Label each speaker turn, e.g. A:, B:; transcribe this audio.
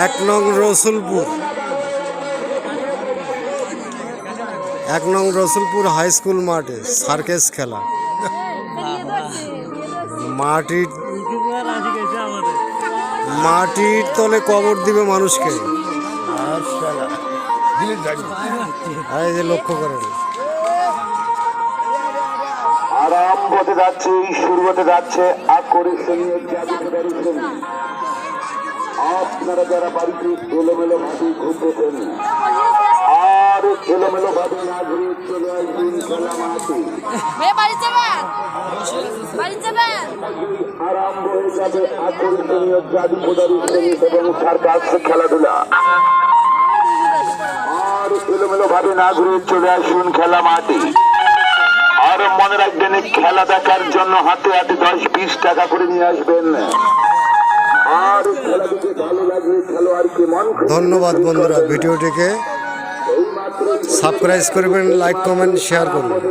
A: 1 নং রসুলপুর 1 নং Rasulpur high school মাঠে সার্কেস খেলা। মাটির তলে কবর দিবে মানুষকে। এই যে লক্ষ্য করেন,
B: আরম্ভ হতে যাচ্ছে, শুরু হতে যাচ্ছে আকর্ষণীয় জাদুঘরের ছবি। আপনারা যারা বাড়িতে এলোমেলো ভাবে ঘুরতেছেন আর এলোমেলো ভাবে না ঘুরে চলে আসবেন খেলা মাঠে। আরম্ভ হয়ে যাবে আকর্ষণীয় জাদুঘরের ছবি এবং সার্কাস খেলাধুলা। আর এলোমেলো ভাবে না ঘুরে চলে আসুন খেলা মাঠে। আর মনে রাখবেন, খেলা দেখার জন্য হাতে হাতে 10-20 টাকা করে নিয়ে আসবেন। আর খেলা দেখে ভালো লাগলে খেলোয়াড়কে মন খুশি।
A: ধন্যবাদ বন্ধুরা, ভিডিওটিকে সাবস্ক্রাইব করবেন, লাইক কমেন্ট শেয়ার করবেন।